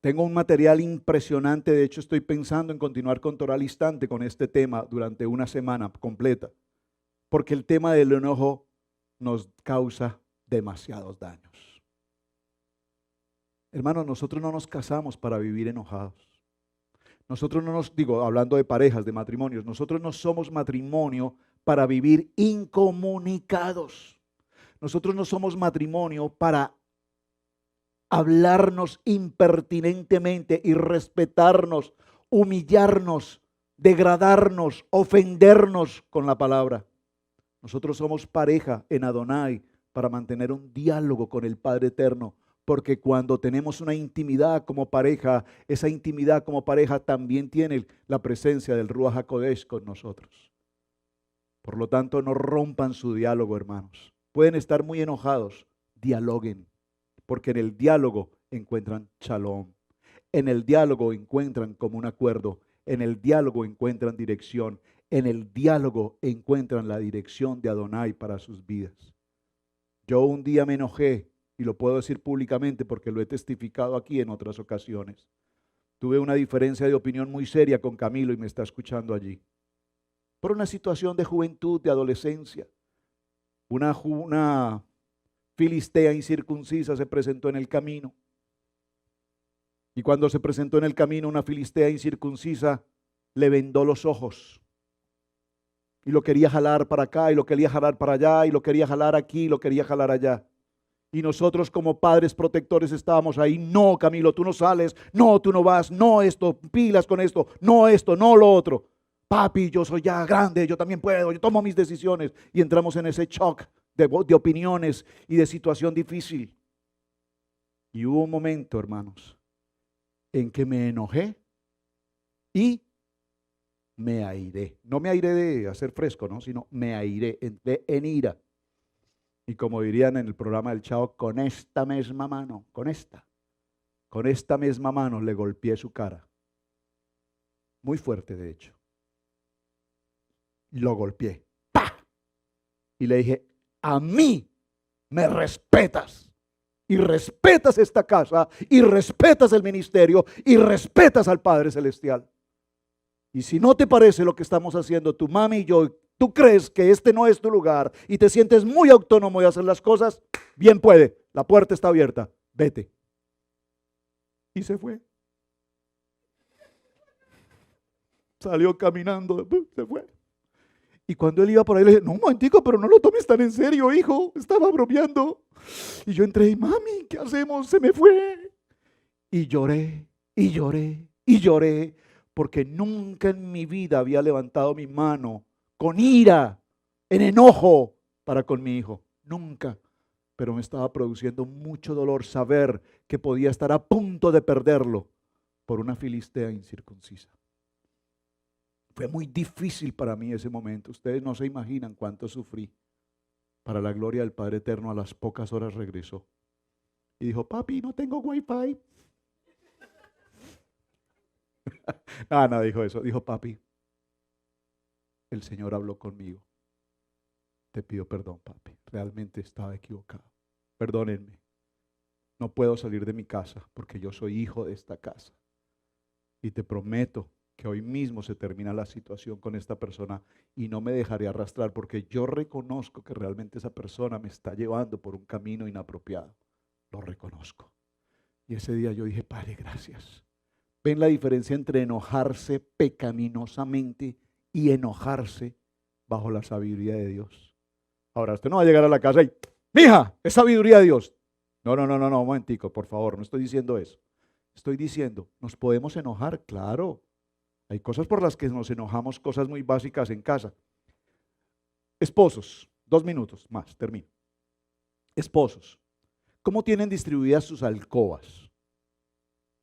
Speaker 1: Tengo un material impresionante, de hecho estoy pensando en continuar con Torah al Instante con este tema durante una semana completa, porque el tema del enojo nos causa demasiados daños. Hermanos, nosotros no nos casamos para vivir enojados. Nosotros no nos, hablando de parejas, de matrimonios, nosotros no somos matrimonio para vivir incomunicados. Nosotros no somos matrimonio para hablarnos impertinentemente, irrespetarnos, humillarnos degradarnos, ofendernos con la palabra. Nosotros somos pareja en Adonai para mantener un diálogo con el Padre Eterno, porque cuando tenemos una intimidad como pareja, esa intimidad como pareja también tiene la presencia del Ruach HaKodesh con nosotros. Por lo tanto, no rompan su diálogo, hermanos. Pueden estar muy enojados, dialoguen, porque en el diálogo encuentran shalom. En el diálogo encuentran común acuerdo. En el diálogo encuentran dirección. En el diálogo encuentran la dirección de Adonai para sus vidas. Yo un día me enojé, y lo puedo decir públicamente porque lo he testificado aquí en otras ocasiones. Tuve una diferencia de opinión muy seria con Camilo y me está escuchando allí. Por una situación de juventud, de adolescencia. Una filistea incircuncisa se presentó en el camino. Y cuando se presentó en el camino, una filistea incircuncisa le vendó los ojos. Y lo quería jalar para acá, y lo quería jalar para allá, y lo quería jalar aquí, y lo quería jalar allá. Y nosotros como padres protectores estábamos ahí. No, Camilo, tú no sales. No, tú no vas. No esto, pilas con esto. No esto, no lo otro. Papi, yo soy ya grande, yo también puedo, yo tomo mis decisiones. Y entramos en ese shock de opiniones y de situación difícil. Y hubo un momento, hermanos, en que me enojé y me airé. No me airé de hacer fresco, ¿no? Sino me airé, entré en ira. Y como dirían en el programa del Chavo, con esta misma mano, con esta misma mano le golpeé su cara. Muy fuerte, de hecho. Lo golpeé. ¡Pah! Y le dije, a mí me respetas. Y respetas esta casa, y respetas el ministerio, y respetas al Padre Celestial. Y si no te parece lo que estamos haciendo tu mami y yo, tú crees que este no es tu lugar y te sientes muy autónomo de hacer las cosas, bien puede, la puerta está abierta, vete. Y se fue. Salió caminando, se fue. Y cuando él iba por ahí le dije, no, un momentico, pero no lo tomes tan en serio, hijo, estaba bromeando. Y yo entré y, mami, ¿qué hacemos? Se me fue. Y lloré, y lloré, y lloré, porque nunca en mi vida había levantado mi mano con ira, en enojo para con mi hijo. Nunca. Pero me estaba produciendo mucho dolor saber que podía estar a punto de perderlo por una filistea incircuncisa. Fue muy difícil para mí ese momento. Ustedes no se imaginan cuánto sufrí. Para la gloria del Padre Eterno, a las pocas horas regresó. Y dijo, papi, no tengo wifi. No dijo eso. Dijo, papi, el Señor habló conmigo. Te pido perdón, papi. Realmente estaba equivocado. Perdónenme. No puedo salir de mi casa porque yo soy hijo de esta casa. Y te prometo que hoy mismo se termina la situación con esta persona y no me dejaré arrastrar porque yo reconozco que realmente esa persona me está llevando por un camino inapropiado. Lo reconozco. Y ese día yo dije, Padre, gracias. ¿Ven la diferencia entre enojarse pecaminosamente y enojarse bajo la sabiduría de Dios? Ahora, usted no va a llegar a la casa y, mija, es sabiduría de Dios. No, un momentico, por favor, no estoy diciendo eso. Estoy diciendo, ¿nos podemos enojar? Claro. Hay cosas por las que nos enojamos, cosas muy básicas en casa. Esposos, 2 minutos más, termino. Esposos, ¿cómo tienen distribuidas sus alcobas?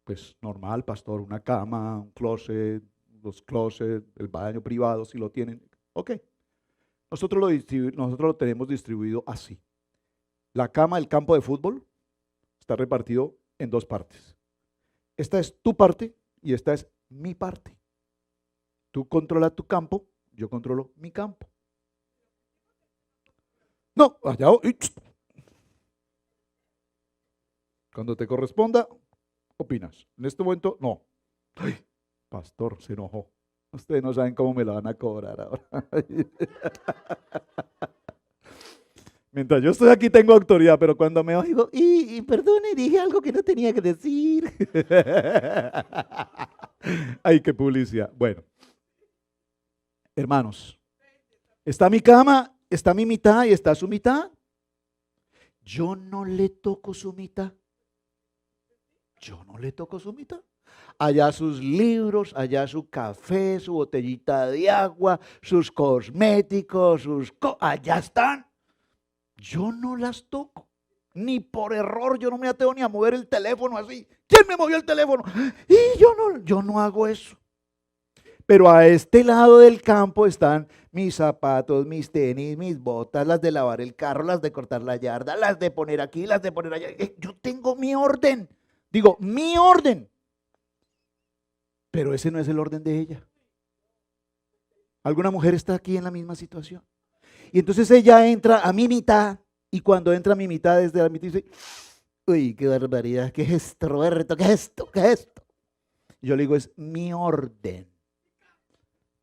Speaker 1: Pues normal, pastor, una cama, un closet, 2 closets, el baño privado, si lo tienen. Ok. Nosotros lo tenemos distribuido así. La cama del campo de fútbol está repartido en 2 partes. Esta es tu parte y esta es mi parte. Tú controlas tu campo, yo controlo mi campo. No, allá. Cuando te corresponda, opinas. En este momento, no. Ay, pastor, se enojó. Ustedes no saben cómo me la van a cobrar ahora. Mientras yo estoy aquí tengo autoridad, pero cuando me oigo, y perdone, dije algo que no tenía que decir. Ay, qué publicidad. Bueno, hermanos, está mi cama, está mi mitad y está su mitad. Yo no le toco su mitad. Yo no le toco su mitad. allá sus libros, allá su café, su botellita de agua, sus cosméticos, allá están. Yo no las toco, ni por error, yo no me atrevo ni a mover el teléfono así. ¿Quién me movió el teléfono? Y yo no hago eso. Pero a este lado del campo están mis zapatos, mis tenis, mis botas, las de lavar el carro, las de cortar la yarda, las de poner aquí, las de poner allá. Yo tengo mi orden. Digo, mi orden. Pero ese no es el orden de ella. ¿Alguna mujer está aquí en la misma situación? Y entonces ella entra a mi mitad, y cuando entra a mi mitad, desde la mitad dice, uy, qué barbaridad, ¿qué es esto, Roberto? ¿Qué es esto? ¿Qué es esto? Y yo le digo, es mi orden.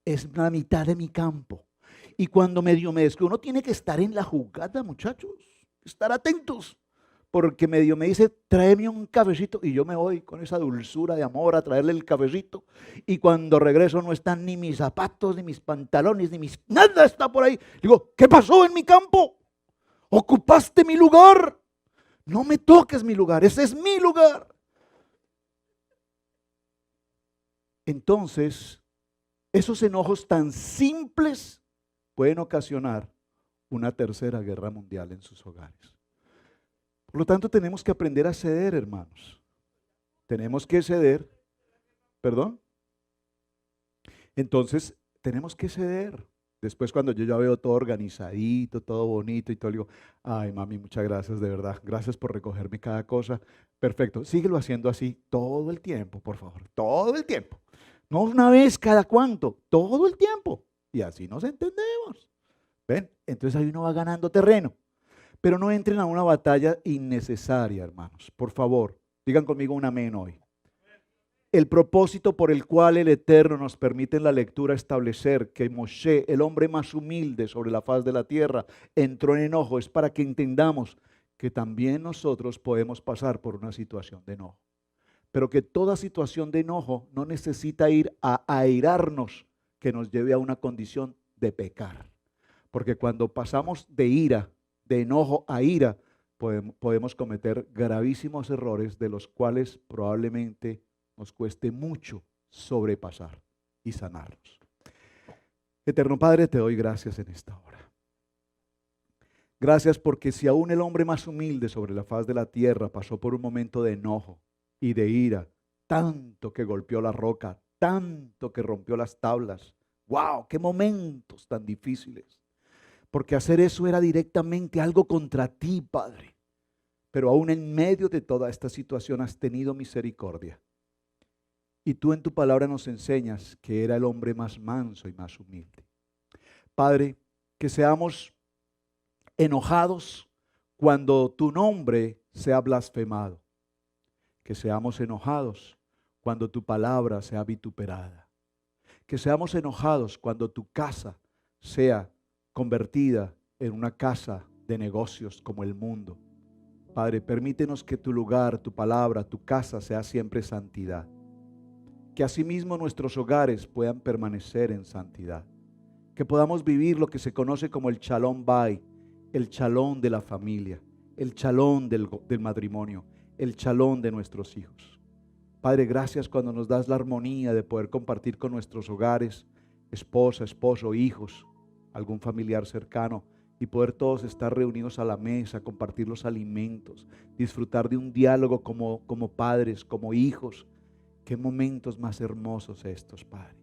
Speaker 1: Es la mitad de mi campo. Y cuando medio me descuido, uno tiene que estar en la jugada, muchachos, estar atentos. Porque medio me dice, tráeme un cafecito, y yo me voy con esa dulzura de amor a traerle el cafecito, y cuando regreso no están ni mis zapatos, ni mis pantalones, nada está por ahí. Digo, ¿qué pasó en mi campo? Ocupaste mi lugar. No me toques mi lugar, ese es mi lugar. Entonces, esos enojos tan simples pueden ocasionar una tercera guerra mundial en sus hogares. Por lo tanto, tenemos que aprender a ceder, hermanos. Tenemos que ceder, perdón. Entonces, tenemos que ceder. Después, cuando yo ya veo todo organizadito, todo bonito y todo, digo, ay, mami, muchas gracias, de verdad. Gracias por recogerme cada cosa. Perfecto. Síguelo haciendo así todo el tiempo, por favor. Todo el tiempo. No una vez cada cuánto, todo el tiempo. Y así nos entendemos. ¿Ven? Entonces ahí uno va ganando terreno. Pero no entren a una batalla innecesaria, hermanos. Por favor, digan conmigo un amén hoy. El propósito por el cual el Eterno nos permite en la lectura establecer que Moshe, el hombre más humilde sobre la faz de la tierra, entró en enojo, es para que entendamos que también nosotros podemos pasar por una situación de enojo. Pero que toda situación de enojo no necesita ir a airarnos que nos lleve a una condición de pecar. Porque cuando pasamos de ira, de enojo a ira, podemos cometer gravísimos errores de los cuales probablemente nos cueste mucho sobrepasar y sanarlos. Eterno Padre, te doy gracias en esta hora. Gracias porque si aún el hombre más humilde sobre la faz de la tierra pasó por un momento de enojo y de ira, tanto que golpeó la roca, tanto que rompió las tablas. ¡Wow! ¡Qué momentos tan difíciles! Porque hacer eso era directamente algo contra ti, Padre. Pero aún en medio de toda esta situación has tenido misericordia. Y tú en tu palabra nos enseñas que era el hombre más manso y más humilde. Padre, que seamos enojados cuando tu nombre sea blasfemado. Que seamos enojados cuando tu palabra sea vituperada. Que seamos enojados cuando tu casa sea convertida en una casa de negocios como el mundo. Padre, permítenos que tu lugar, tu palabra, tu casa sea siempre santidad. Que asimismo nuestros hogares puedan permanecer en santidad. Que podamos vivir lo que se conoce como el Shalom Bay, el Shalom de la familia, el Shalom del matrimonio, el Shalom de nuestros hijos. Padre, gracias cuando nos das la armonía de poder compartir con nuestros hogares, esposa, esposo, hijos, algún familiar cercano, y poder todos estar reunidos a la mesa, compartir los alimentos, disfrutar de un diálogo como padres, como hijos. Qué momentos más hermosos estos, Padre.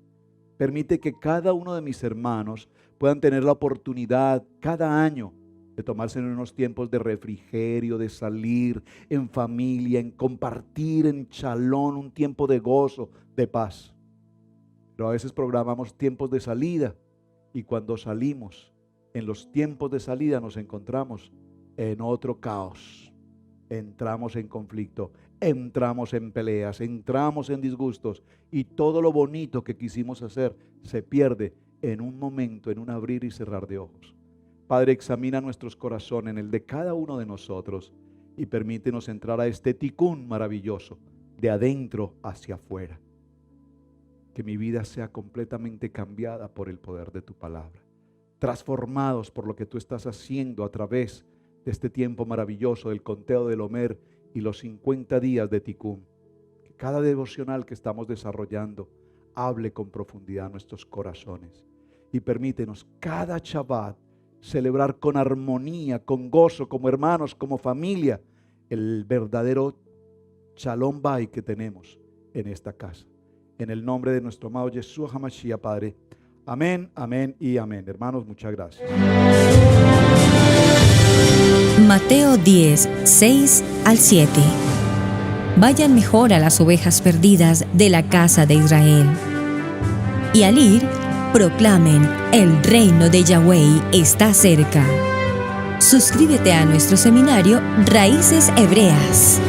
Speaker 1: Permite que cada uno de mis hermanos puedan tener la oportunidad cada año de tomarse en unos tiempos de refrigerio, de salir en familia, en compartir en shalom, un tiempo de gozo, de paz. Pero a veces programamos tiempos de salida y cuando salimos, en los tiempos de salida nos encontramos en otro caos. Entramos en conflicto, entramos en peleas, entramos en disgustos y todo lo bonito que quisimos hacer se pierde en un momento, en un abrir y cerrar de ojos. Padre, examina nuestros corazones, en el de cada uno de nosotros, y permítenos entrar a este ticún maravilloso, de adentro hacia afuera. Que mi vida sea completamente cambiada por el poder de tu palabra, transformados por lo que tú estás haciendo a través de este tiempo maravilloso del conteo del Omer y los 50 días de Ticún. Que cada devocional que estamos desarrollando hable con profundidad a nuestros corazones. Y permítenos cada Shabbat celebrar con armonía, con gozo, como hermanos, como familia, el verdadero Shalom Bay que tenemos en esta casa. En el nombre de nuestro amado Yeshua HaMashiach, Padre. Amén, amén y amén. Hermanos, muchas gracias.
Speaker 2: Mateo 10, 6 al 7. Vayan mejor a las ovejas perdidas de la casa de Israel. Y al ir, proclamen: el reino de Yahweh está cerca. Suscríbete a nuestro seminario Raíces Hebreas.